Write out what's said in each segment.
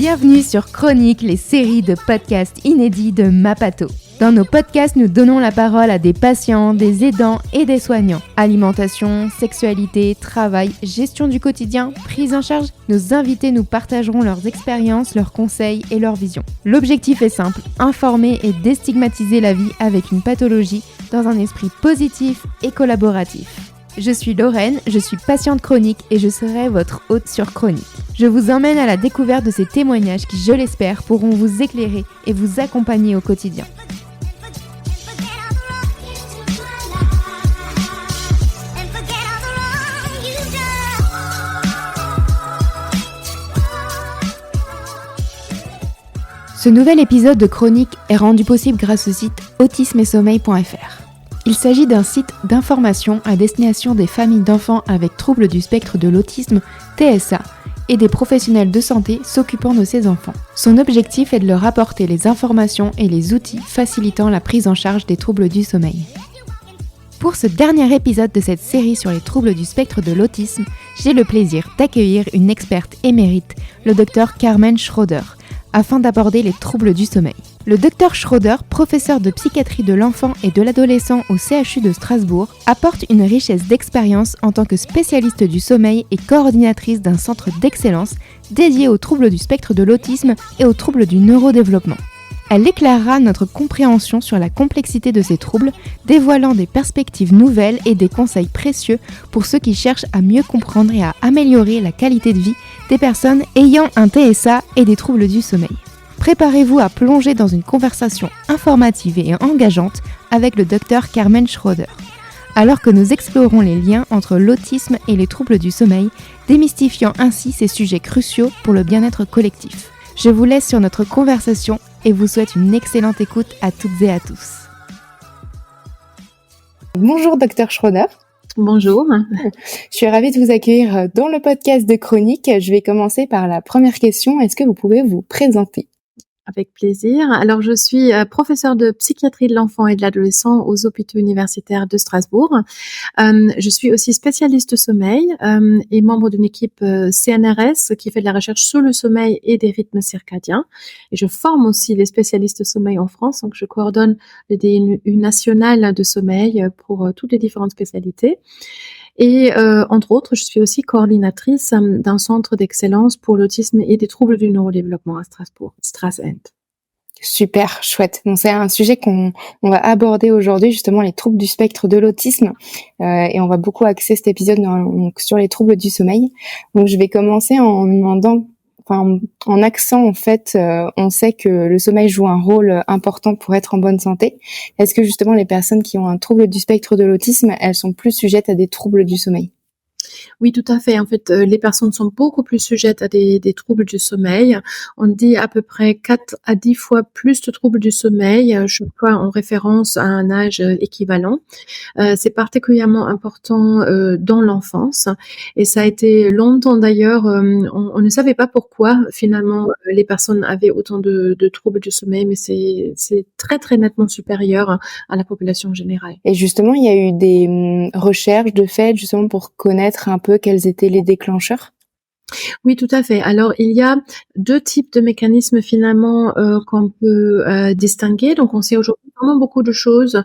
Bienvenue sur Chronique, les séries de podcasts inédits de Mapato. Dans nos podcasts, nous donnons la parole à des patients, des aidants et des soignants. Alimentation, sexualité, travail, gestion du quotidien, prise en charge. Nos invités nous partageront leurs expériences, leurs conseils et leurs visions. L'objectif est simple, informer et déstigmatiser la vie avec une pathologie dans un esprit positif et collaboratif. Je suis Lorraine, je suis patiente chronique et je serai votre hôte sur Chronique. Je vous emmène à la découverte de ces témoignages qui, je l'espère, pourront vous éclairer et vous accompagner au quotidien. Ce nouvel épisode de Chronique est rendu possible grâce au site autisme-et-sommeil.fr. Il s'agit d'un site d'information à destination des familles d'enfants avec troubles du spectre de l'autisme, TSA, et des professionnels de santé s'occupant de ces enfants. Son objectif est de leur apporter les informations et les outils facilitant la prise en charge des troubles du sommeil. Pour ce dernier épisode de cette série sur les troubles du spectre de l'autisme, j'ai le plaisir d'accueillir une experte émérite, le Dr Carmen Schroeder, afin d'aborder les troubles du sommeil. Le Dr Schroeder, professeur de psychiatrie de l'enfant et de l'adolescent au CHU de Strasbourg, apporte une richesse d'expérience en tant que spécialiste du sommeil et coordinatrice d'un centre d'excellence dédié aux troubles du spectre de l'autisme et aux troubles du neurodéveloppement. Elle éclairera notre compréhension sur la complexité de ces troubles, dévoilant des perspectives nouvelles et des conseils précieux pour ceux qui cherchent à mieux comprendre et à améliorer la qualité de vie des personnes ayant un TSA et des troubles du sommeil. Préparez-vous à plonger dans une conversation informative et engageante avec le Dr Carmen Schroeder, alors que nous explorons les liens entre l'autisme et les troubles du sommeil, démystifiant ainsi ces sujets cruciaux pour le bien-être collectif. Je vous laisse sur notre conversation et vous souhaite une excellente écoute à toutes et à tous. Bonjour Dr Schroeder. Bonjour. Je suis ravie de vous accueillir dans le podcast de Chronique. Je vais commencer par la première question. Est-ce que vous pouvez vous présenter ? Avec plaisir. Alors, je suis professeure de psychiatrie de l'enfant et de l'adolescent aux hôpitaux universitaires de Strasbourg. Je suis aussi spécialiste sommeil et membre d'une équipe CNRS qui fait de la recherche sur le sommeil et des rythmes circadiens. Et je forme aussi les spécialistes sommeil en France. Donc, je coordonne le DNU national de sommeil pour toutes les différentes spécialités. Et entre autres, je suis aussi coordinatrice d'un centre d'excellence pour l'autisme et des troubles du neurodéveloppement à Strasbourg, Strasend. Super, chouette. Donc c'est un sujet qu'on va aborder aujourd'hui, justement les troubles du spectre de l'autisme, et on va beaucoup axer cet épisode sur les troubles du sommeil. Donc je vais commencer en demandant, en accent en fait, on sait que le sommeil joue un rôle important pour être en bonne santé. Est-ce que justement les personnes qui ont un trouble du spectre de l'autisme, elles sont plus sujettes à des troubles du sommeil ? Oui, tout à fait. En fait, les personnes sont beaucoup plus sujettes à des troubles du sommeil. On dit à peu près 4 à 10 fois plus de troubles du sommeil, chaque fois en référence à un âge équivalent. C'est particulièrement important dans l'enfance et ça a été longtemps d'ailleurs, on ne savait pas pourquoi finalement les personnes avaient autant de troubles du sommeil, mais c'est très, très nettement supérieur à la population générale. Et justement, il y a eu des recherches de fait justement pour connaître un peu quels étaient les déclencheurs ? Oui, tout à fait. Alors, il y a 2 types de mécanismes finalement qu'on peut distinguer. Donc, on sait aujourd'hui vraiment beaucoup de choses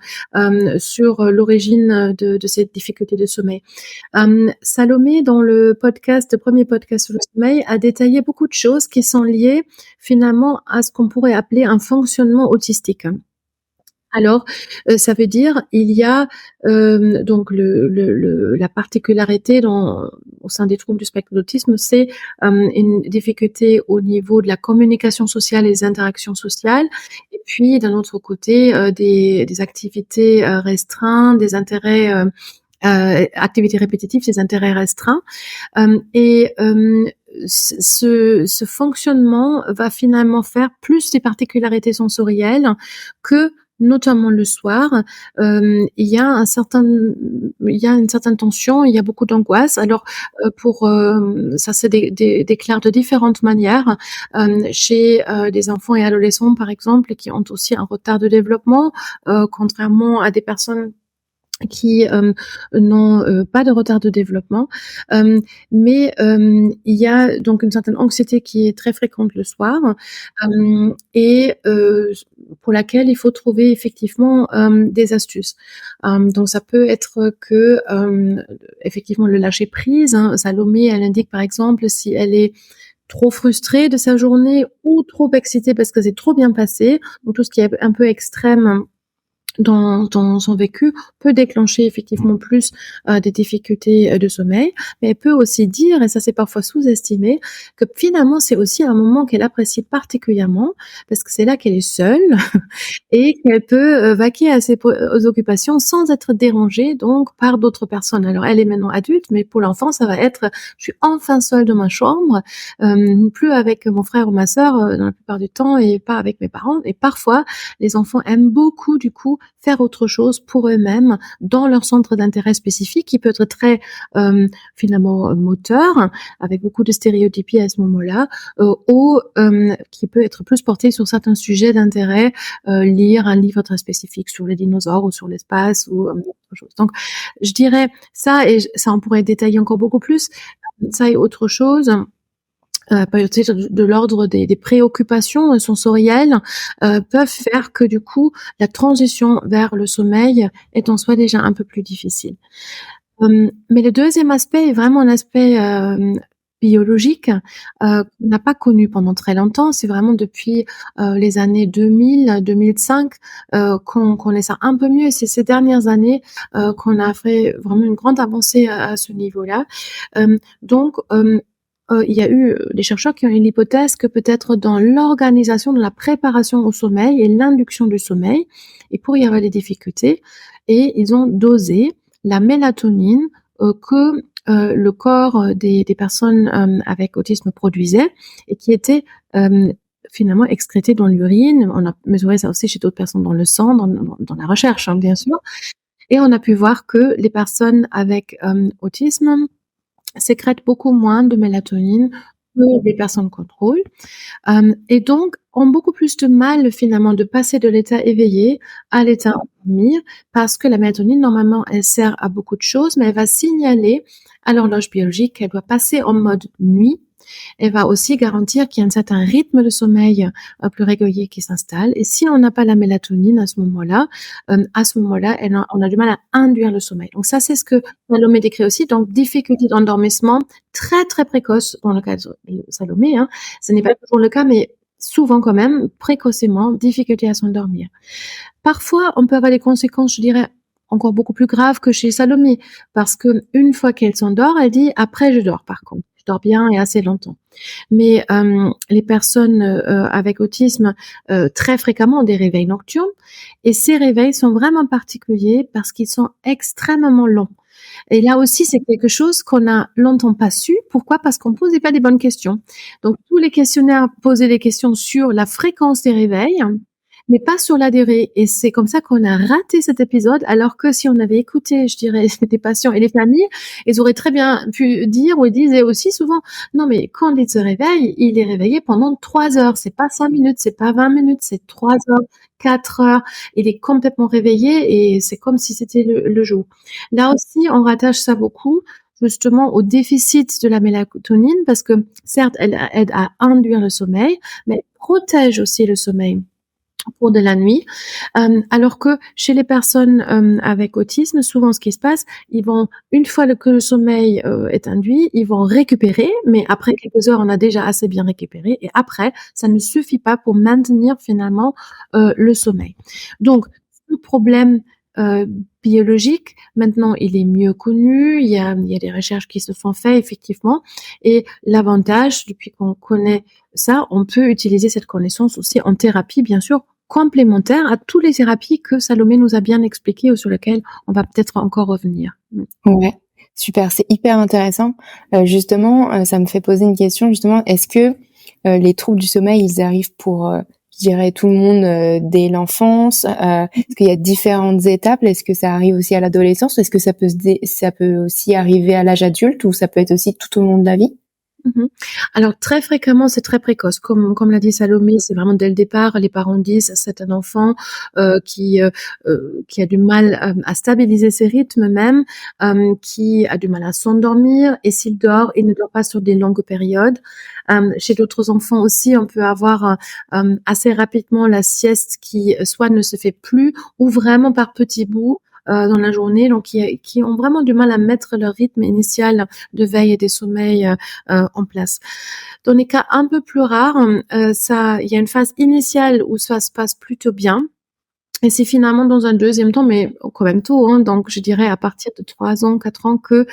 sur l'origine de cette difficulté de sommeil. Salomé, dans le premier podcast sur le sommeil, a détaillé beaucoup de choses qui sont liées finalement à ce qu'on pourrait appeler un fonctionnement autistique. Alors, ça veut dire il y a donc la particularité au sein des troubles du spectre d'autisme, c'est une difficulté au niveau de la communication sociale et des interactions sociales, et puis d'un autre côté des activités restreintes, des intérêts activités répétitives, des intérêts restreints, et ce fonctionnement va finalement faire plus des particularités sensorielles que notamment le soir, il y a une certaine tension, il y a beaucoup d'angoisse. Alors, ça se déclare de différentes manières. Chez des enfants et adolescents, par exemple, qui ont aussi un retard de développement, contrairement à des personnes qui n'ont pas de retard de développement, mais il y a donc une certaine anxiété qui est très fréquente le soir, et pour laquelle il faut trouver effectivement des astuces. Donc ça peut être que effectivement le lâcher prise, hein. Salomé, elle indique par exemple si elle est trop frustrée de sa journée ou trop excitée parce que c'est trop bien passé, donc tout ce qui est un peu extrême dans son vécu peut déclencher effectivement plus des difficultés de sommeil, mais elle peut aussi dire, et ça c'est parfois sous-estimé, que finalement c'est aussi un moment qu'elle apprécie particulièrement parce que c'est là qu'elle est seule et qu'elle peut vaquer à aux occupations sans être dérangée donc par d'autres personnes. Alors elle est maintenant adulte, mais pour l'enfant ça va être je suis enfin seule dans ma chambre, plus avec mon frère ou ma sœur dans la plupart du temps et pas avec mes parents. Et parfois les enfants aiment beaucoup du coup faire autre chose pour eux-mêmes dans leur centre d'intérêt spécifique qui peut être très finalement moteur, avec beaucoup de stéréotypie à ce moment-là, ou qui peut être plus porté sur certains sujets d'intérêt, lire un livre très spécifique sur les dinosaures ou sur l'espace ou autre chose. Donc je dirais ça, et ça on pourrait détailler encore beaucoup plus, ça et autre chose. Peut-être de l'ordre des préoccupations sensorielles peuvent faire que du coup la transition vers le sommeil est en soi déjà un peu plus difficile. Mais le deuxième aspect est vraiment un aspect biologique qu'on n'a pas connu pendant très longtemps. C'est vraiment depuis les années 2000-2005 qu'on connaît ça un peu mieux. Et c'est ces dernières années qu'on a fait vraiment une grande avancée à ce niveau-là. Donc il y a eu des chercheurs qui ont eu l'hypothèse que peut-être dans l'organisation de la préparation au sommeil et l'induction du sommeil, il pourrait y avoir des difficultés, et ils ont dosé la mélatonine que le corps des personnes avec autisme produisait et qui était finalement excrétée dans l'urine. On a mesuré ça aussi chez d'autres personnes dans le sang, dans la recherche, hein, bien sûr. Et on a pu voir que les personnes avec autisme sécrètent beaucoup moins de mélatonine que les personnes contrôle, et donc ont beaucoup plus de mal finalement de passer de l'état éveillé à l'état endormi, parce que la mélatonine normalement elle sert à beaucoup de choses, mais elle va signaler à l'horloge biologique qu'elle doit passer en mode nuit. Elle va aussi garantir qu'il y a un certain rythme de sommeil plus régulier qui s'installe. Et si on n'a pas la mélatonine à ce moment-là, on a du mal à induire le sommeil. Donc ça, c'est ce que Salomé décrit aussi. Donc difficulté d'endormissement très très précoce dans le cas de Salomé. Hein. Ce n'est pas toujours le cas, mais souvent quand même, précocement, difficulté à s'endormir. Parfois, on peut avoir des conséquences, je dirais, encore beaucoup plus graves que chez Salomé, parce que une fois qu'elle s'endort, elle dit après je dors par contre. Je dors bien et assez longtemps. Mais les personnes avec autisme très fréquemment ont des réveils nocturnes, et ces réveils sont vraiment particuliers parce qu'ils sont extrêmement longs. Et là aussi, c'est quelque chose qu'on a longtemps pas su. Pourquoi? Parce qu'on posait pas des bonnes questions. Donc tous les questionnaires posaient des questions sur la fréquence des réveils, mais pas sur la durée. Et c'est comme ça qu'on a raté cet épisode, alors que si on avait écouté, je dirais, les patients et les familles, ils auraient très bien pu dire, ou ils disaient aussi souvent, non mais quand il se réveille, il est réveillé pendant 3 heures. C'est pas 5 minutes, c'est pas 20 minutes, c'est 3 heures, 4 heures. Il est complètement réveillé et c'est comme si c'était le jour. Là aussi, on rattache ça beaucoup justement au déficit de la mélatonine, parce que certes, elle aide à induire le sommeil, mais elle protège aussi le sommeil au cours de la nuit, alors que chez les personnes avec autisme, souvent ce qui se passe, ils vont, une fois que le sommeil est induit, ils vont récupérer, mais après quelques heures, on a déjà assez bien récupéré, et après, ça ne suffit pas pour maintenir finalement le sommeil. Donc, ce problème biologique, maintenant, il est mieux connu, il y a des recherches qui se sont faites, effectivement, et l'avantage, depuis qu'on connaît ça, on peut utiliser cette connaissance aussi en thérapie, bien sûr, complémentaire à toutes les thérapies que Salomé nous a bien expliquées ou sur lesquelles on va peut-être encore revenir. Ouais, super, c'est hyper intéressant. Justement, ça me fait poser une question, justement, est-ce que les troubles du sommeil, ils arrivent pour, je dirais, tout le monde dès l'enfance? Est-ce qu'il y a différentes étapes? Est-ce que ça arrive aussi à l'adolescence? Est-ce que ça peut aussi arriver à l'âge adulte, ou ça peut être aussi tout au long de la vie? Mmh. Alors très fréquemment, c'est très précoce. Comme l'a dit Salomé, c'est vraiment dès le départ, les parents disent: «C'est un enfant, qui a du mal, à stabiliser ses rythmes même, qui a du mal à s'endormir et s'il dort, il ne dort pas sur des longues périodes». Chez d'autres enfants aussi, on peut avoir, assez rapidement la sieste qui, soit ne se fait plus ou vraiment par petits bouts, dans la journée, donc qui ont vraiment du mal à mettre leur rythme initial de veille et de sommeil, en place. Dans les cas un peu plus rares, ça il y a une phase initiale où ça se passe plutôt bien et c'est finalement dans un deuxième temps, mais quand même tôt, hein, donc je dirais à partir de 3 ans, 4 ans que,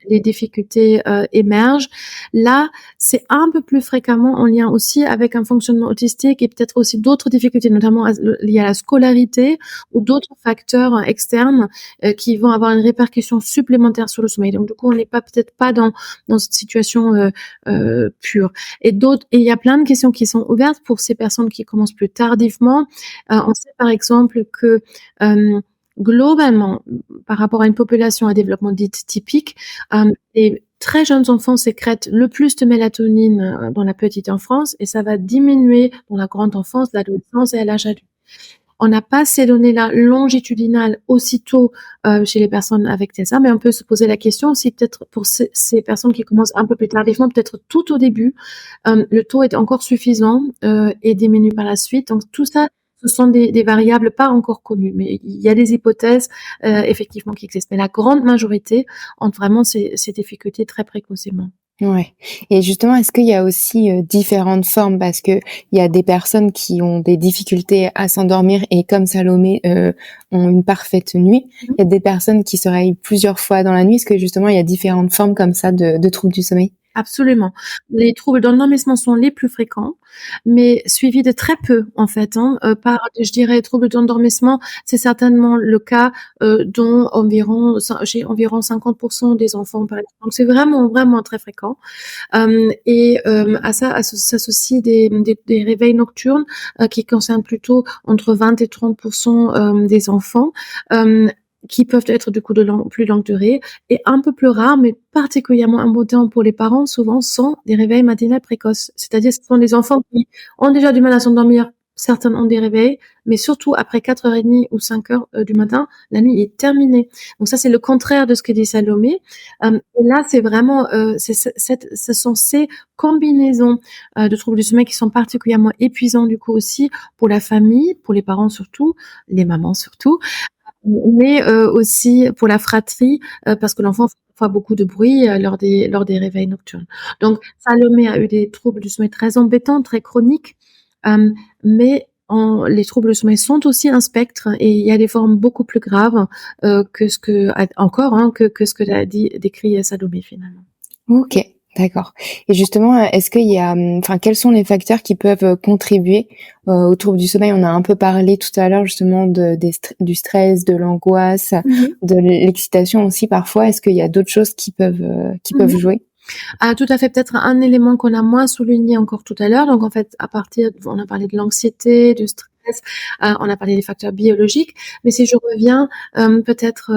les difficultés, émergent. Là, c'est un peu plus fréquemment en lien aussi avec un fonctionnement autistique et peut-être aussi d'autres difficultés, notamment liées à la scolarité ou d'autres facteurs externes, qui vont avoir une répercussion supplémentaire sur le sommeil. Donc du coup, on n'est pas peut-être pas dans cette situation, pure. Et il y a plein de questions qui sont ouvertes pour ces personnes qui commencent plus tardivement. On sait par exemple que, globalement, par rapport à une population à développement dite typique, les très jeunes enfants sécrètent le plus de mélatonine, dans la petite enfance et ça va diminuer dans la grande enfance, l'adolescence et à l'âge adulte. On n'a pas ces données-là longitudinales aussitôt, chez les personnes avec TSA, mais on peut se poser la question si peut-être pour ces personnes qui commencent un peu plus tardivement, peut-être tout au début, le taux est encore suffisant, et diminue par la suite. Donc tout ça, ce sont des variables pas encore connues, mais il y a des hypothèses, effectivement qui existent. Mais la grande majorité ont vraiment ces difficultés très précocement. Ouais, et justement, est-ce qu'il y a aussi, différentes formes? Parce qu'il y a des personnes qui ont des difficultés à s'endormir et comme Salomé, ont une parfaite nuit. Mmh. Il y a des personnes qui se réveillent plusieurs fois dans la nuit. Est-ce que justement il y a différentes formes comme ça de troubles du sommeil? Absolument. Les troubles d'endormissement sont les plus fréquents, mais suivis de très peu en fait, hein, par je dirais troubles d'endormissement, c'est certainement le cas, dont environ chez environ 50 des enfants par exemple. Donc c'est vraiment, vraiment très fréquent. À ça s'associent des réveils nocturnes, qui concernent plutôt entre 20 et 30 des enfants, qui peuvent être du coup de plus longue durée et un peu plus rares, mais particulièrement important pour les parents, souvent, sont des réveils matinaux précoces. C'est-à-dire, ce sont des enfants qui ont déjà du mal à s'endormir. Certains ont des réveils, mais surtout après 4h30 ou 5h du matin, la nuit est terminée. Donc ça, c'est le contraire de ce que dit Salomé. Et là, c'est vraiment, ce sont ces combinaisons de troubles du sommeil qui sont particulièrement épuisants du coup aussi pour la famille, pour les parents surtout, les mamans surtout, mais aussi pour la fratrie, parce que l'enfant fait parfois beaucoup de bruit, lors des réveils nocturnes. Donc Salomé a eu des troubles du sommeil très embêtants, très chroniques, mais les troubles du sommeil sont aussi un spectre et il y a des formes beaucoup plus graves, que ce que encore, hein, que ce que l'a décrit Salomé finalement. OK, d'accord, et justement, est-ce qu'il y a, enfin, quels sont les facteurs qui peuvent, contribuer, aux troubles du sommeil? On a un peu parlé tout à l'heure justement du stress, de l'angoisse, Mmh mh. de l'excitation aussi parfois. Est-ce qu'il y a d'autres choses qui peuvent Mmh. jouer? Ah, tout à fait, peut-être un élément qu'on a moins souligné encore tout à l'heure, donc en fait, on a parlé de l'anxiété, du stress, on a parlé des facteurs biologiques, mais si je reviens, peut-être,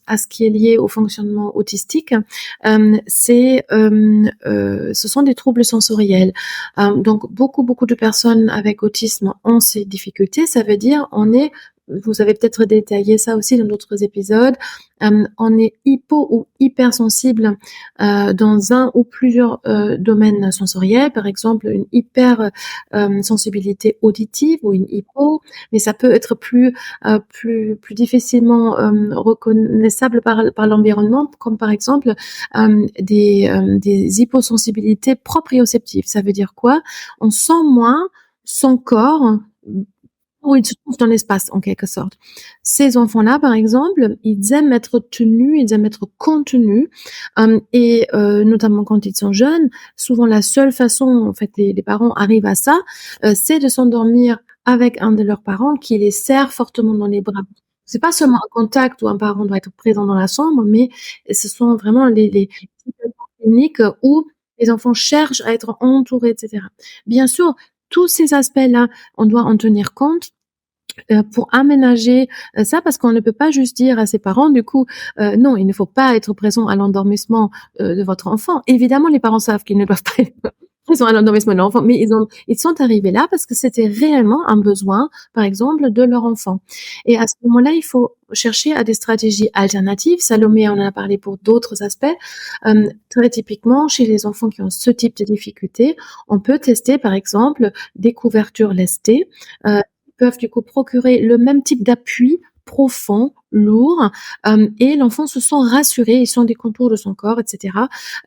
à ce qui est lié au fonctionnement autistique, ce sont des troubles sensoriels. Donc beaucoup de personnes avec autisme ont ces difficultés. Ça veut dire vous avez peut-être détaillé ça aussi dans d'autres épisodes, on est hypo ou hypersensible dans un ou plusieurs domaines sensoriels, par exemple une sensibilité auditive ou une hypo, mais ça peut être plus difficilement reconnaissable par l'environnement, comme par exemple des hyposensibilités proprioceptives. Ça veut dire quoi? On sent moins son corps où il se trouve dans l'espace, en quelque sorte. Ces enfants-là, par exemple, ils aiment être tenus, ils aiment être contenus, notamment quand ils sont jeunes, souvent la seule façon, en fait, les parents arrivent à ça, c'est de s'endormir avec un de leurs parents qui les serre fortement dans les bras. C'est pas seulement un contact où un parent doit être présent dans la chambre, mais ce sont vraiment les situations cliniques où les enfants cherchent à être entourés et cetera. Bien sûr, tous ces aspects-là, on doit en tenir compte, pour aménager ça, parce qu'on ne peut pas juste dire à ses parents, du coup, non, il ne faut pas être présent à l'endormissement de votre enfant. Évidemment, les parents savent qu'ils ne doivent pas être présents à l'endormissement de l'enfant, mais ils sont arrivés là parce que c'était réellement un besoin, par exemple, de leur enfant. Et à ce moment-là, il faut chercher à des stratégies alternatives. Salomé en a parlé pour d'autres aspects. Très typiquement, chez les enfants qui ont ce type de difficultés, on peut tester, par exemple, des couvertures lestées, peuvent du coup procurer le même type d'appui profond, lourd, et l'enfant se sent rassuré, il sent des contours de son corps, etc.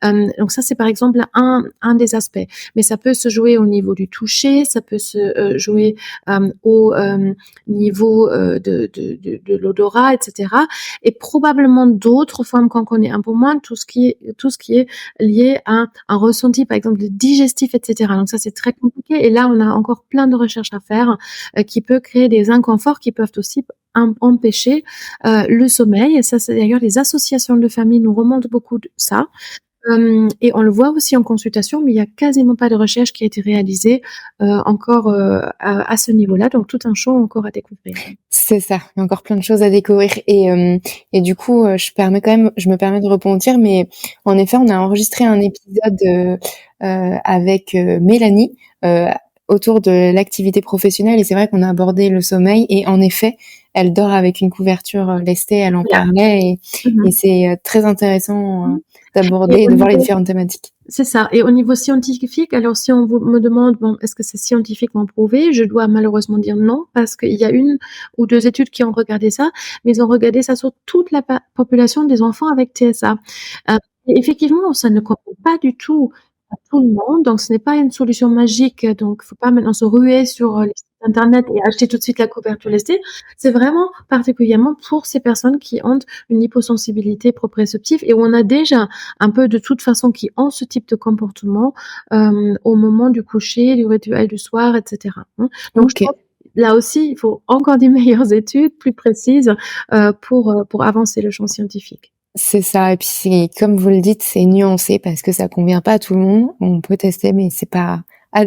Donc ça, c'est par exemple un des aspects. Mais ça peut se jouer au niveau du toucher, ça peut se jouer au niveau de l'odorat, etc. Et probablement d'autres formes qu'on connaît un peu moins, tout ce qui est lié à un ressenti, par exemple, de digestif, etc. Donc ça, c'est très compliqué. Et là, on a encore plein de recherches à faire qui peut créer des inconforts qui peuvent aussi empêcher le sommeil. Et ça, c'est d'ailleurs les associations de famille nous remontent beaucoup de ça. Et on le voit aussi en consultation, mais il y a quasiment pas de recherche qui a été réalisée encore à ce niveau-là. Donc tout un champ encore à découvrir. C'est ça, il y a encore plein de choses à découvrir. Et du coup, je me permets de rebondir, mais en effet, on a enregistré un épisode avec Mélanie autour de l'activité professionnelle, et c'est vrai qu'on a abordé le sommeil, et en effet, elle dort avec une couverture lestée, elle en parlait, et c'est très intéressant d'aborder, de voir les différentes thématiques. C'est ça. Et au niveau scientifique, alors si on me demande, bon, est-ce que c'est scientifiquement prouvé? Je dois malheureusement dire non, parce qu'il y a 1 ou 2 études qui ont regardé ça, mais ils ont regardé ça sur toute la population des enfants avec TSA. Et effectivement, ça ne correspond pas du tout à tout le monde, donc ce n'est pas une solution magique, donc faut pas maintenant se ruer sur les sites internet et acheter tout de suite la couverture lestée. C'est vraiment particulièrement pour ces personnes qui ont une hyposensibilité proprioceptive et où on a déjà un peu de toute façon qui ont ce type de comportement au moment du coucher, du rituel du soir, etc. Donc je pense là aussi, il faut encore des meilleures études, plus précises, pour avancer le champ scientifique. C'est ça, et puis c'est, comme vous le dites, c'est nuancé parce que ça convient pas à tout le monde. On peut tester, mais c'est pas,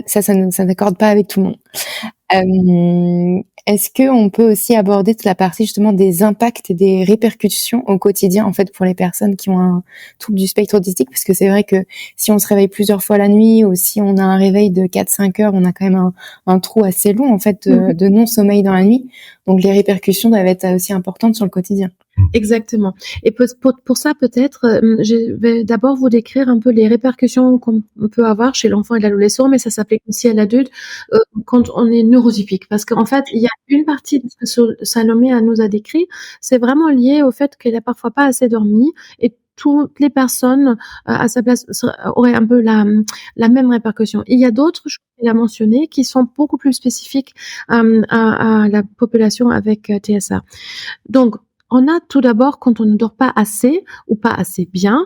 ça n'accorde pas avec tout le monde. Est-ce que on peut aussi aborder toute la partie justement des impacts et des répercussions au quotidien, en fait, pour les personnes qui ont un trouble du spectre autistique? Parce que c'est vrai que si on se réveille plusieurs fois la nuit, ou si on a un réveil de 4-5 heures, on a quand même un trou assez long, en fait, de non-sommeil dans la nuit. Donc les répercussions doivent être aussi importantes sur le quotidien. Exactement. Et pour ça, peut-être, je vais d'abord vous décrire un peu les répercussions qu'on peut avoir chez l'enfant et l'adolescent, mais ça s'applique aussi à l'adulte, quand on est neurotypique. Parce qu'en fait, il y a une partie de ce que Salomé nous a décrit, c'est vraiment lié au fait qu'elle a parfois pas assez dormi, et toutes les personnes à sa place auraient un peu la même répercussion. Il y a d'autres choses qu'il a mentionnées qui sont beaucoup plus spécifiques à la population avec TSA. Donc, on a tout d'abord, quand on ne dort pas assez ou pas assez bien,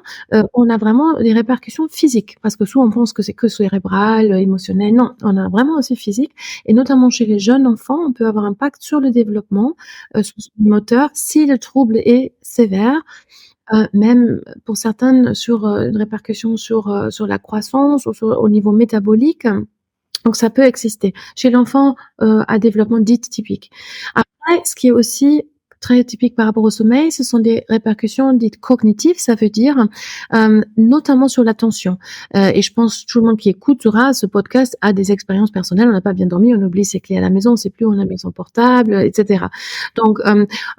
on a vraiment des répercussions physiques, parce que souvent on pense que c'est que cérébral, émotionnel. Non, on a vraiment aussi physique, et notamment chez les jeunes enfants, on peut avoir un impact sur le développement moteur si le trouble est sévère. Même pour certaines sur une répercussion sur la croissance ou au niveau métabolique. Donc ça peut exister chez l'enfant à développement dit typique. Après, ce qui est aussi très typique par rapport au sommeil, ce sont des répercussions dites cognitives, ça veut dire notamment sur l'attention. Et je pense que tout le monde qui écoutera ce podcast a des expériences personnelles. On n'a pas bien dormi, on oublie ses clés à la maison, on ne sait plus où on a mis son portable, etc. Donc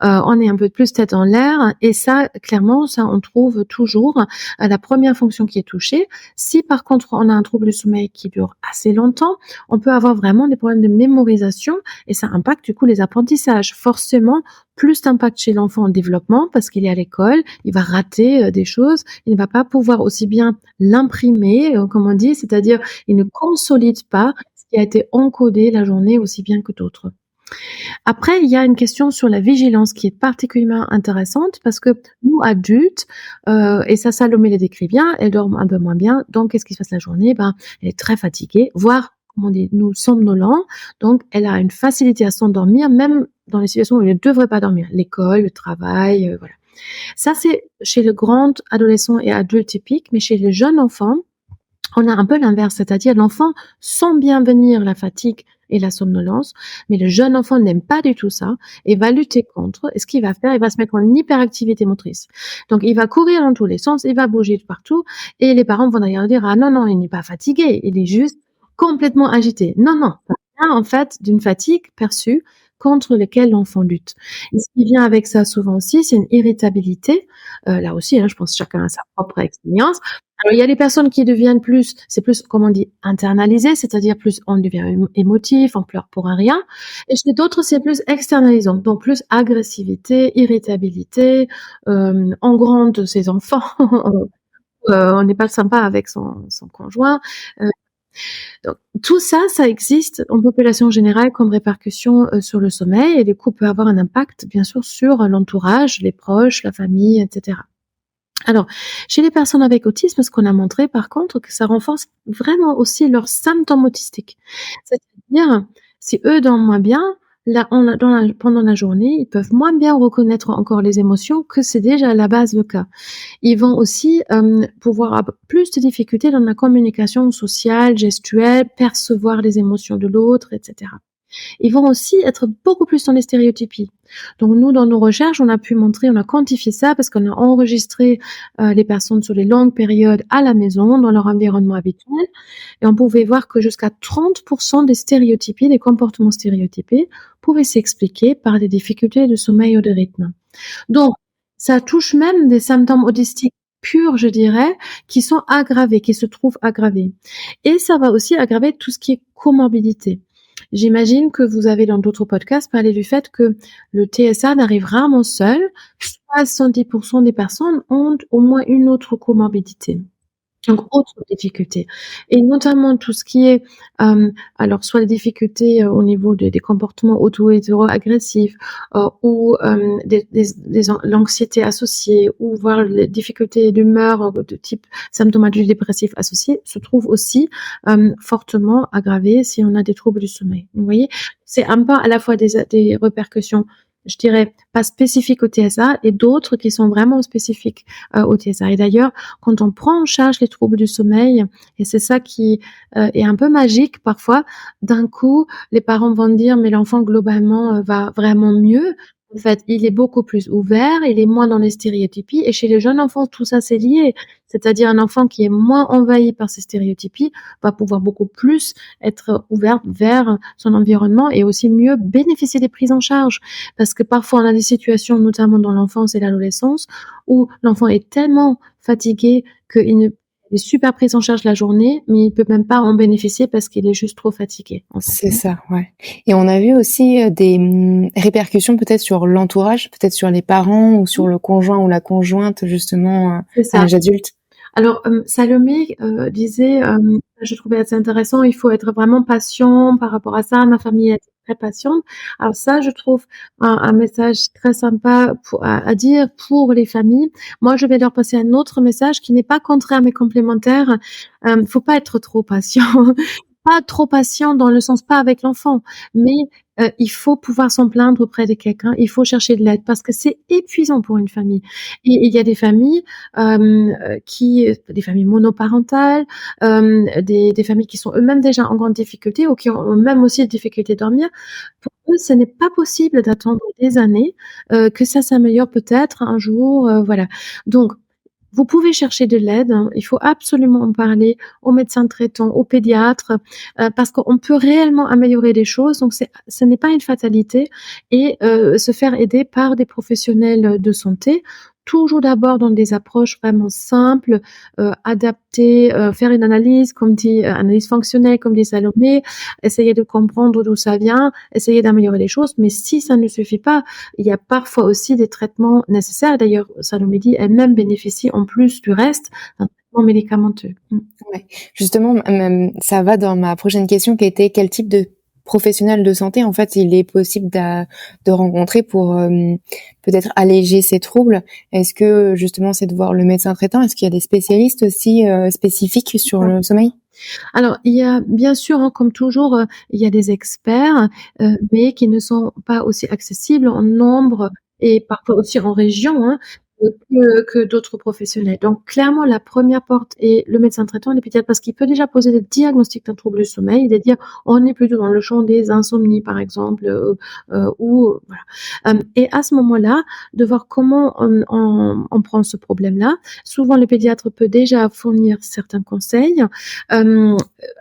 on est un peu plus tête en l'air, et ça, clairement, ça on trouve toujours la première fonction qui est touchée. Si par contre on a un trouble du sommeil qui dure assez longtemps, on peut avoir vraiment des problèmes de mémorisation, et ça impacte du coup les apprentissages. Forcément, plus d'impact chez l'enfant en développement parce qu'il est à l'école, il va rater des choses, il ne va pas pouvoir aussi bien l'imprimer, comme on dit, c'est-à-dire il ne consolide pas ce qui a été encodé la journée aussi bien que d'autres. Après, il y a une question sur la vigilance qui est particulièrement intéressante, parce que nous, adultes, et ça Salomé le décrit bien, elle dort un peu moins bien, donc qu'est-ce qui se passe la journée? Elle est très fatiguée, voire, comme on dit, nous somnolents, donc elle a une facilité à s'endormir, même dans les situations où elle ne devrait pas dormir, l'école, le travail, voilà. Ça, c'est chez le grand adolescent et adulte typique, mais chez les jeunes enfants, on a un peu l'inverse, c'est-à-dire l'enfant sent bien venir la fatigue et la somnolence. Mais le jeune enfant n'aime pas du tout ça et va lutter contre. Et ce qu'il va faire, il va se mettre en hyperactivité motrice. Donc, il va courir dans tous les sens, il va bouger de partout et les parents vont d'ailleurs dire: «Ah non, non, il n'est pas fatigué, il est juste complètement agité». Non, non, ça vient en fait d'une fatigue perçue contre laquelle l'enfant lutte. Et ce qui vient avec ça souvent aussi, c'est une irritabilité. Là aussi, hein, je pense que chacun a sa propre expérience. Alors, il y a des personnes qui deviennent plus, c'est plus, comme on dit, internalisé, c'est-à-dire plus on devient émotif, on pleure pour un rien. Et chez d'autres, c'est plus externalisant, donc plus agressivité, irritabilité, on gronde ses enfants, on n'est pas sympa avec son conjoint. Euh, donc, tout ça, ça existe en population générale comme répercussion sur le sommeil et du coup peut avoir un impact, bien sûr, sur l'entourage, les proches, la famille, etc. Alors, chez les personnes avec autisme, ce qu'on a montré par contre, que ça renforce vraiment aussi leurs symptômes autistiques. C'est-à-dire, si eux dorment moins bien, là, pendant la journée, ils peuvent moins bien reconnaître encore les émotions que c'est déjà à la base le cas. Ils vont aussi pouvoir avoir plus de difficultés dans la communication sociale, gestuelle, percevoir les émotions de l'autre, etc. Ils vont aussi être beaucoup plus dans les stéréotypies. Donc nous, dans nos recherches, on a pu montrer, on a quantifié ça parce qu'on a enregistré les personnes sur les longues périodes à la maison, dans leur environnement habituel, et on pouvait voir que jusqu'à 30% des stéréotypies, des comportements stéréotypés, pouvaient s'expliquer par des difficultés de sommeil ou de rythme. Donc, ça touche même des symptômes autistiques purs, je dirais, qui sont aggravés, qui se trouvent aggravés. Et ça va aussi aggraver tout ce qui est comorbidité. J'imagine que vous avez dans d'autres podcasts parlé du fait que le TSA n'arrive rarement seul. 70% des personnes ont au moins une autre comorbidité. Donc, autre difficulté. Et notamment tout ce qui est, alors soit les difficultés au niveau des comportements auto-hétéro-agressifs, ou l'anxiété associée, ou voire les difficultés d'humeur de type symptomatologie dépressif associée, se trouvent aussi fortement aggravées si on a des troubles du sommeil. Vous voyez, c'est un peu à la fois des répercussions, je dirais, pas spécifiques au TSA et d'autres qui sont vraiment spécifiques au TSA. Et d'ailleurs, quand on prend en charge les troubles du sommeil, et c'est ça qui est un peu magique parfois, d'un coup, les parents vont dire, mais l'enfant globalement va vraiment mieux. En fait, il est beaucoup plus ouvert, il est moins dans les stéréotypies. Et chez les jeunes enfants, tout ça, c'est lié. C'est-à-dire un enfant qui est moins envahi par ces stéréotypies va pouvoir beaucoup plus être ouvert vers son environnement et aussi mieux bénéficier des prises en charge. Parce que parfois, on a des situations, notamment dans l'enfance et l'adolescence, où l'enfant est tellement fatigué qu'il est super pris en charge la journée, mais il peut même pas en bénéficier parce qu'il est juste trop fatigué, en fait. C'est ça, ouais. Et on a vu aussi des répercussions peut-être sur l'entourage, peut-être sur les parents ou sur le conjoint ou la conjointe, justement, C'est ça. à l'âge adulte. Alors, Salomé disait, je trouvais assez intéressant, il faut être vraiment patient par rapport à ça. Ma famille est très patiente. Alors ça, je trouve un message très sympa à dire pour les familles. Moi, je vais leur passer un autre message qui n'est pas contraire mais complémentaire. Faut pas être trop patient. Pas trop patient dans le sens, pas avec l'enfant, mais il faut pouvoir s'en plaindre auprès de quelqu'un, il faut chercher de l'aide parce que c'est épuisant pour une famille. Et il y a des familles des familles monoparentales, des familles qui sont eux-mêmes déjà en grande difficulté ou qui ont même aussi des difficultés à dormir. Pour eux, ce n'est pas possible d'attendre des années que ça s'améliore peut-être un jour, voilà. Donc vous pouvez chercher de l'aide, hein. Il faut absolument en parler aux médecins traitants, aux pédiatres, parce qu'on peut réellement améliorer les choses. Donc ce n'est pas une fatalité et se faire aider par des professionnels de santé. Toujours d'abord dans des approches vraiment simples, adaptées, faire une analyse, comme dit, analyse fonctionnelle, comme dit Salomé, essayer de comprendre d'où ça vient, essayer d'améliorer les choses. Mais si ça ne suffit pas, il y a parfois aussi des traitements nécessaires. D'ailleurs, Salomé dit elle-même bénéficie en plus du reste d'un traitement médicamenteux. Ouais. Justement, ça va dans ma prochaine question qui était quel type de professionnel de santé, en fait, il est possible de rencontrer pour peut-être alléger ces troubles. Est-ce que justement c'est de voir le médecin traitant? Est-ce qu'il y a des spécialistes aussi spécifiques sur le sommeil? Alors, il y a bien sûr, hein, comme toujours, il y a des experts, mais qui ne sont pas aussi accessibles en nombre et parfois aussi en région, hein. que d'autres professionnels. Donc clairement, la première porte est le médecin traitant et les pédiatres, parce qu'il peut déjà poser le diagnostic d'un trouble du sommeil et dire: «On est plutôt dans le champ des insomnies», par exemple, ou voilà. Et à ce moment-là, de voir comment on prend ce problème-là. Souvent, le pédiatre peut déjà fournir certains conseils.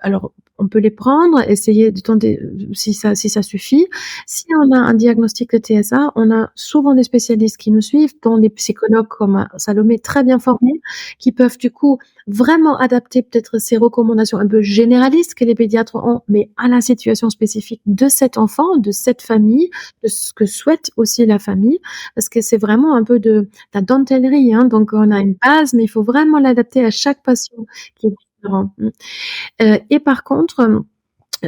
Alors, on peut les prendre, essayer de tenter, si ça suffit. Si on a un diagnostic de TSA, on a souvent des spécialistes qui nous suivent, dont des psychologues comme Salomé, très bien formés, qui peuvent du coup vraiment adapter peut-être ces recommandations un peu généralistes que les pédiatres ont, mais à la situation spécifique de cet enfant, de cette famille, de ce que souhaite aussi la famille, parce que c'est vraiment un peu de la dentellerie, hein. Donc on a une base, mais il faut vraiment l'adapter à chaque patient qui est différent. Et par contre,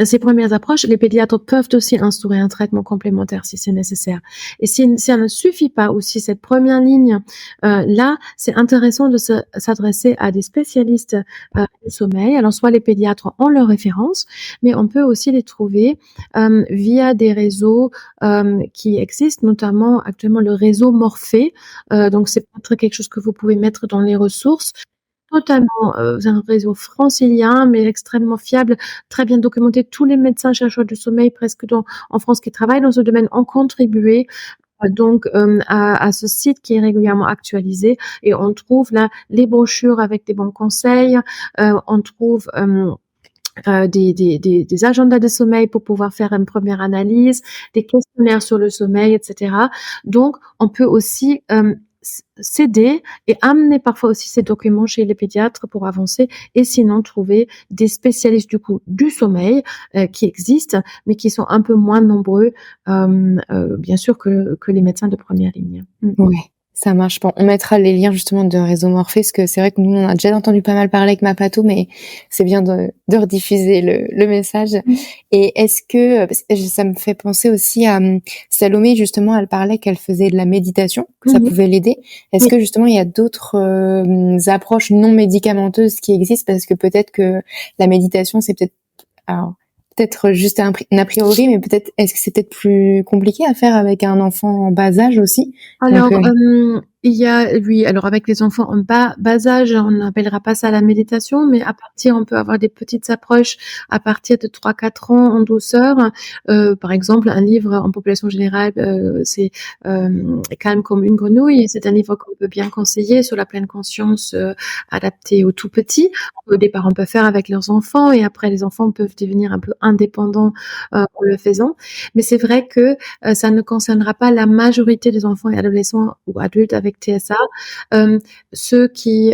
ces premières approches, les pédiatres peuvent aussi instaurer un traitement complémentaire si c'est nécessaire. Et si ça ne suffit pas, ou si cette première ligne, là, c'est intéressant de s'adresser à des spécialistes du sommeil. Alors, soit les pédiatres ont leurs références, mais on peut aussi les trouver via des réseaux qui existent, notamment actuellement le réseau Morphée. Donc, c'est peut-être quelque chose que vous pouvez mettre dans les ressources. Totalement, un réseau francilien, mais extrêmement fiable, très bien documenté. Tous les médecins chercheurs du sommeil presque en France qui travaillent dans ce domaine ont contribué, donc à ce site qui est régulièrement actualisé, et on trouve là les brochures avec des bons conseils, on trouve des agendas de sommeil pour pouvoir faire une première analyse, des questionnaires sur le sommeil, et cetera. Donc on peut aussi s'aider et amener parfois aussi ces documents chez les pédiatres pour avancer, et sinon trouver des spécialistes du coup du sommeil qui existent, mais qui sont un peu moins nombreux, bien sûr, que les médecins de première ligne. Ouais, ça marche. Bon, on mettra les liens justement de Réseau Morphée, parce que c'est vrai que nous, on a déjà entendu pas mal parler avec ma pato, mais c'est bien de rediffuser le message. Et est-ce que, parce que ça me fait penser aussi à Salomé, justement, elle parlait qu'elle faisait de la méditation, que ça pouvait l'aider. Est-ce que justement, il y a d'autres approches non médicamenteuses qui existent, parce que peut-être que la méditation, c'est peut-être juste un a priori, mais peut-être, est-ce que c'est peut-être plus compliqué à faire avec un enfant en bas âge aussi? Alors, il y a, oui, alors avec les enfants en bas âge, on n'appellera pas ça la méditation, mais on peut avoir des petites approches à partir de 3-4 ans en douceur. Par exemple, un livre en population générale, c'est Calme comme une grenouille. C'est un livre qu'on peut bien conseiller sur la pleine conscience, adapté aux tout petits. Les parents peuvent faire avec leurs enfants, et après les enfants peuvent devenir un peu indépendants en le faisant. Mais c'est vrai que ça ne concernera pas la majorité des enfants et adolescents ou adultes avec TSA. Ceux qui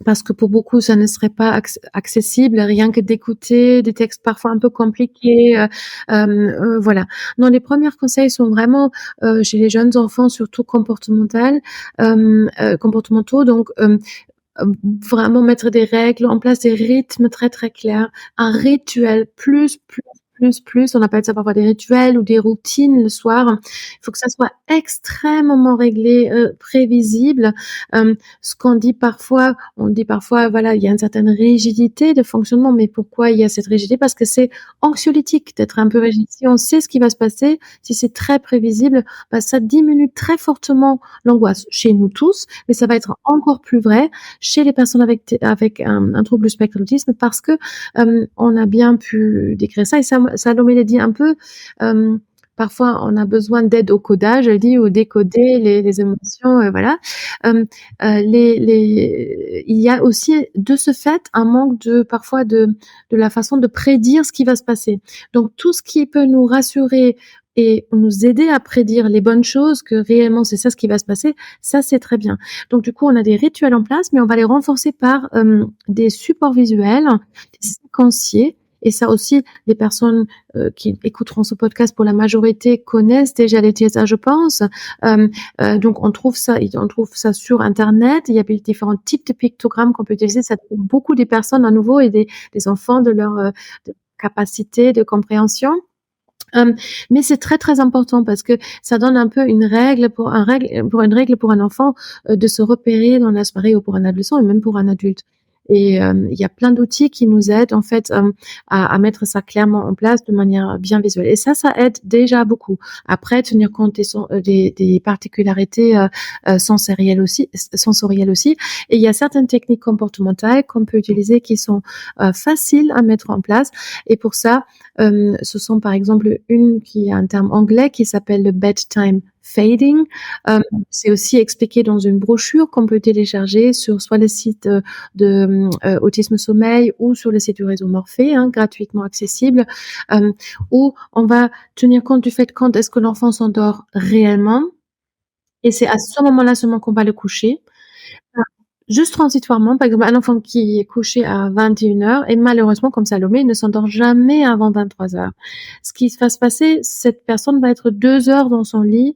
parce que pour beaucoup, ça ne serait pas accessible, rien que d'écouter des textes parfois un peu compliqués. Voilà. Non, les premiers conseils sont vraiment chez les jeunes enfants, surtout comportementaux. Donc, vraiment mettre des règles en place, des rythmes très très clairs, un rituel plus. On appelle ça parfois des rituels ou des routines le soir. Il faut que ça soit extrêmement réglé, prévisible. Ce qu'on dit parfois, voilà, il y a une certaine rigidité de fonctionnement, mais pourquoi il y a cette rigidité? Parce que c'est anxiolytique d'être un peu rigide. Si on sait ce qui va se passer, si c'est très prévisible, bah, ça diminue très fortement l'angoisse chez nous tous, mais ça va être encore plus vrai chez les personnes avec un trouble du spectre de l'autisme, parce que on a bien pu décrire ça, et Salomé l'a dit un peu, parfois on a besoin d'aide au codage, elle dit, ou décoder les émotions, voilà. Il y a aussi de ce fait un manque parfois de la façon de prédire ce qui va se passer. Donc tout ce qui peut nous rassurer et nous aider à prédire les bonnes choses, que réellement c'est ça ce qui va se passer, ça c'est très bien. Donc du coup on a des rituels en place, mais on va les renforcer par des supports visuels, des séquenciers. Et ça aussi, les personnes qui écouteront ce podcast, pour la majorité, connaissent déjà les TSA, je pense. Donc on trouve ça sur Internet. Il y a différents types de pictogrammes qu'on peut utiliser. Ça trouve beaucoup des personnes à nouveau, et des enfants de leur de capacité de compréhension. Mais c'est très très important, parce que ça donne un peu une règle pour un enfant de se repérer dans la soirée, ou pour un adolescent, et même pour un adulte. Et il y a plein d'outils qui nous aident en fait à mettre ça clairement en place de manière bien visuelle. Et ça aide déjà beaucoup. Après, tenir compte des particularités sensorielles aussi. Et il y a certaines techniques comportementales qu'on peut utiliser qui sont faciles à mettre en place. Et pour ça, ce sont par exemple une qui a un terme anglais qui s'appelle le bedtime fading. C'est aussi expliqué dans une brochure qu'on peut télécharger sur soit le site de Autisme Sommeil ou sur le site du réseau Morphée, gratuitement accessible, où on va tenir compte du fait quand est-ce que l'enfant s'endort réellement. Et c'est à ce moment-là seulement qu'on va le coucher. Juste transitoirement, par exemple, un enfant qui est couché à 21h et malheureusement, comme Salomé, il ne s'endort jamais avant 23h. Ce qui va se passer, cette personne va être 2 heures dans son lit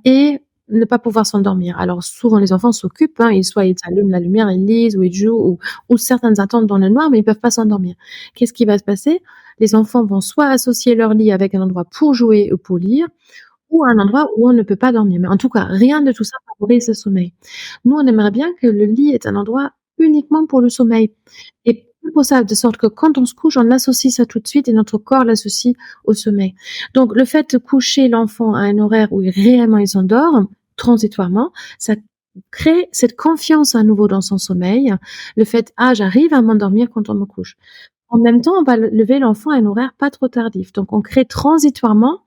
et ne pas pouvoir s'endormir. Alors souvent, les enfants s'occupent, soit ils allument la lumière, ils lisent ou ils jouent ou certaines attendent dans le noir, mais ils peuvent pas s'endormir. Qu'est-ce qui va se passer? Les enfants vont soit associer leur lit avec un endroit pour jouer ou pour lire, ou un endroit où on ne peut pas dormir. Mais en tout cas, rien de tout ça favorise le sommeil. Nous, on aimerait bien que le lit est un endroit uniquement pour le sommeil. Et pour ça, de sorte que quand on se couche, on associe ça tout de suite et notre corps l'associe au sommeil. Donc, le fait de coucher l'enfant à un horaire où réellement il s'endort, transitoirement, ça crée cette confiance à nouveau dans son sommeil. Le fait, j'arrive à m'endormir quand on me couche. En même temps, on va lever l'enfant à un horaire pas trop tardif. Donc, on crée transitoirement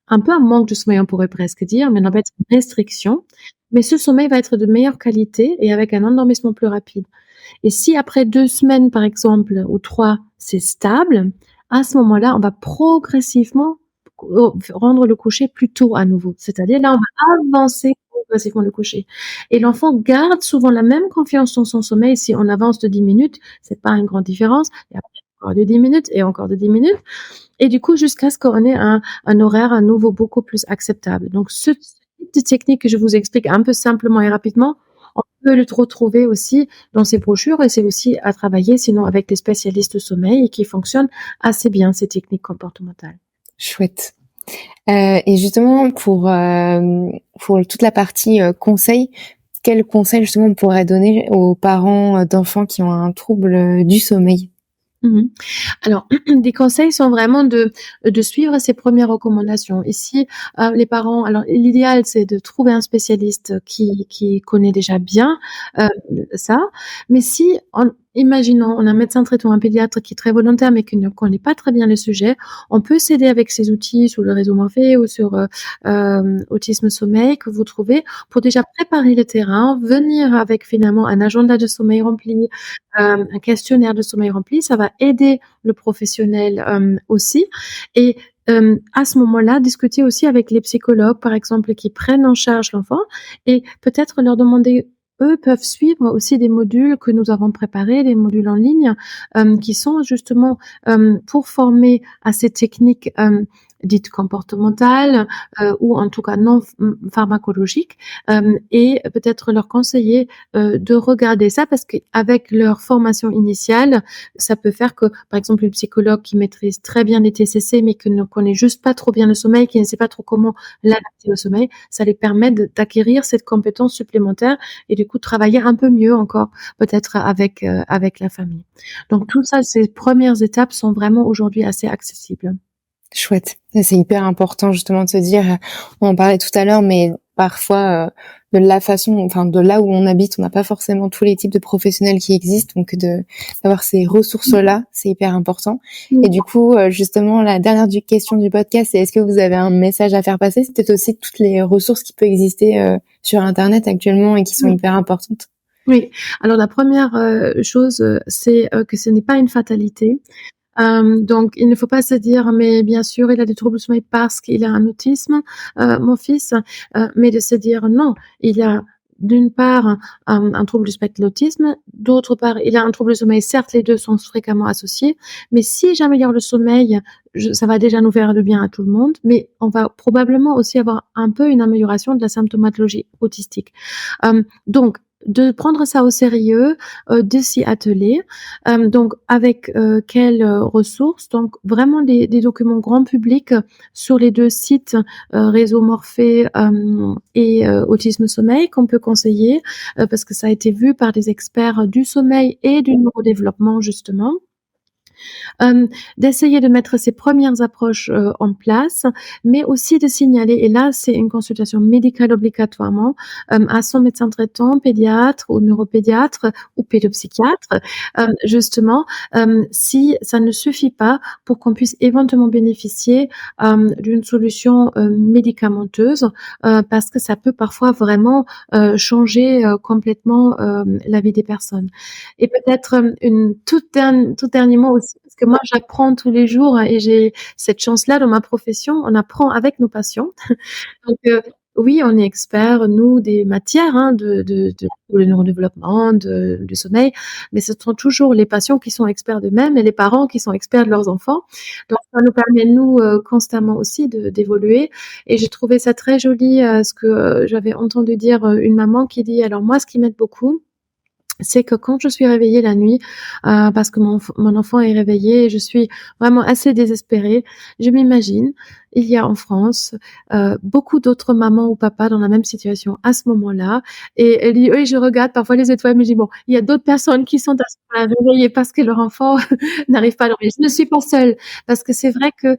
un peu un manque de sommeil, on pourrait presque dire, mais en fait, une restriction. Mais ce sommeil va être de meilleure qualité et avec un endormissement plus rapide. Et si après 2 semaines, par exemple, ou 3, c'est stable, à ce moment-là, on va progressivement rendre le coucher plus tôt à nouveau. C'est-à-dire, là, on va avancer progressivement le coucher. Et l'enfant garde souvent la même confiance dans son sommeil. Si on avance de 10 minutes, c'est pas une grande différence. Et après, encore de 10 minutes et encore de 10 minutes. Et du coup, jusqu'à ce qu'on ait un horaire à nouveau beaucoup plus acceptable. Donc, ce type de technique que je vous explique un peu simplement et rapidement, on peut le retrouver aussi dans ces brochures et c'est aussi à travailler sinon avec des spécialistes de sommeil et qui fonctionnent assez bien, ces techniques comportementales. Chouette. Et justement, pour toute la partie conseils, quels conseils justement on pourrait donner aux parents d'enfants qui ont un trouble du sommeil? Alors, des conseils sont vraiment de suivre ces premières recommandations. Ici, les parents, alors l'idéal, c'est de trouver un spécialiste qui connaît déjà bien ça. Mais si, imaginons, on a un médecin traitant, un pédiatre qui est très volontaire, mais qui ne connaît pas très bien le sujet, on peut s'aider avec ces outils sur le réseau Morphée ou sur Autisme Sommeil que vous trouvez pour déjà préparer le terrain, venir avec finalement un agenda de sommeil rempli, un questionnaire de sommeil rempli, ça va aider le professionnel aussi. Et à ce moment-là, discuter aussi avec les psychologues, par exemple, qui prennent en charge l'enfant et peut-être leur demander, eux peuvent suivre aussi des modules que nous avons préparés, des modules en ligne, qui sont justement pour former à ces techniques dites comportementales ou en tout cas non pharmacologiques et peut-être leur conseiller de regarder ça parce qu'avec leur formation initiale, ça peut faire que, par exemple, une psychologue qui maîtrise très bien les TCC mais qui ne connaît juste pas trop bien le sommeil, qui ne sait pas trop comment l'adapter au sommeil, ça lui permet d'acquérir cette compétence supplémentaire et du coup travailler un peu mieux encore peut-être avec la famille. Donc tout ça, ces premières étapes sont vraiment aujourd'hui assez accessibles. Chouette. C'est hyper important justement de se dire, on en parlait tout à l'heure, mais parfois de la façon, enfin de là où on habite, on n'a pas forcément tous les types de professionnels qui existent, donc d'avoir ces ressources-là, c'est hyper important. Et du coup, justement, la dernière question du podcast, c'est est-ce que vous avez un message à faire passer? C'est peut-être aussi toutes les ressources qui peuvent exister sur Internet actuellement et qui sont hyper importantes. Oui. Alors la première chose, c'est que ce n'est pas une fatalité. Donc il ne faut pas se dire: «Mais bien sûr, il a des troubles du sommeil parce qu'il a un autisme, mon fils», mais de se dire: «Non, il a d'une part un trouble du spectre de l'autisme, d'autre part, il a un trouble du sommeil». Certes, les 2 sont fréquemment associés, mais si j'améliore le sommeil, ça va déjà nous faire du bien à tout le monde, mais on va probablement aussi avoir un peu une amélioration de la symptomatologie autistique. Donc de prendre ça au sérieux, de s'y atteler. Donc avec, quelles, ressources? Donc vraiment des documents grand public sur les 2 sites, Réseau Morphée, et Autisme Sommeil qu'on peut conseiller, parce que ça a été vu par des experts du sommeil et du neurodéveloppement justement. D'essayer de mettre ces premières approches, en place, mais aussi de signaler et là, c'est une consultation médicale obligatoirement, à son médecin traitant, pédiatre ou neuropédiatre ou pédopsychiatre, justement, si ça ne suffit pas pour qu'on puisse éventuellement bénéficier, d'une solution, médicamenteuse, parce que ça peut parfois vraiment, changer, complètement, la vie des personnes. Et peut-être, une tout dernier mot aussi, parce que moi j'apprends tous les jours et j'ai cette chance-là dans ma profession, on apprend avec nos patients. Donc, oui, on est experts, nous, des matières, hein, de le neurodéveloppement, du sommeil, mais ce sont toujours les patients qui sont experts d'eux-mêmes et les parents qui sont experts de leurs enfants. Donc ça nous permet, nous, constamment aussi d'évoluer et j'ai trouvé ça très joli, ce que, j'avais entendu dire, une maman qui dit: «Alors moi, ce qui m'aide beaucoup, c'est que quand je suis réveillée la nuit, parce que mon enfant est réveillé et je suis vraiment assez désespérée, je m'imagine, il y a en France, beaucoup d'autres mamans ou papas dans la même situation à ce moment-là et elle dit: «Oui, je regarde parfois les étoiles, mais je dis: "Bon, il y a d'autres personnes qui sont à ce moment-là réveillées parce que leur enfant n'arrive pas à dormir. Je ne suis pas seule"». Parce que c'est vrai que,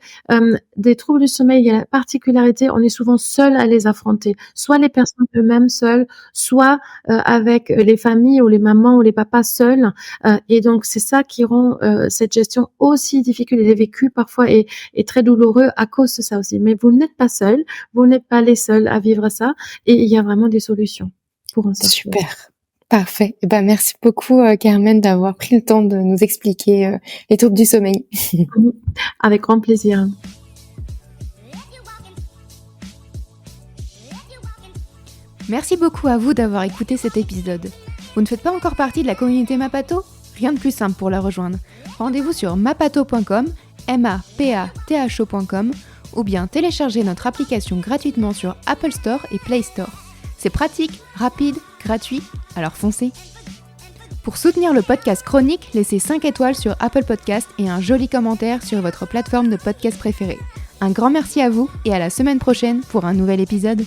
des troubles du sommeil, il y a la particularité, on est souvent seul à les affronter. Soit les personnes eux-mêmes seules, soit, avec les familles ou les mamans ou les papas seuls, et donc c'est ça qui rend, cette gestion aussi difficile et les vécus parfois est très douloureux à cause de ça aussi. Mais vous n'êtes pas seuls, vous n'êtes pas les seuls à vivre ça et il y a vraiment des solutions pour en sortir. Super, parfait. Eh ben, merci beaucoup, Carmen, d'avoir pris le temps de nous expliquer les troubles du sommeil. Avec grand plaisir. Merci beaucoup à vous d'avoir écouté cet épisode. Vous ne faites pas encore partie de la communauté Mapato ? Rien de plus simple pour la rejoindre. Rendez-vous sur mapato.com, mapatho.com, ou bien téléchargez notre application gratuitement sur Apple Store et Play Store. C'est pratique, rapide, gratuit, alors foncez. Pour soutenir le podcast Chronique, laissez 5 étoiles sur Apple Podcast et un joli commentaire sur votre plateforme de podcast préférée. Un grand merci à vous et à la semaine prochaine pour un nouvel épisode.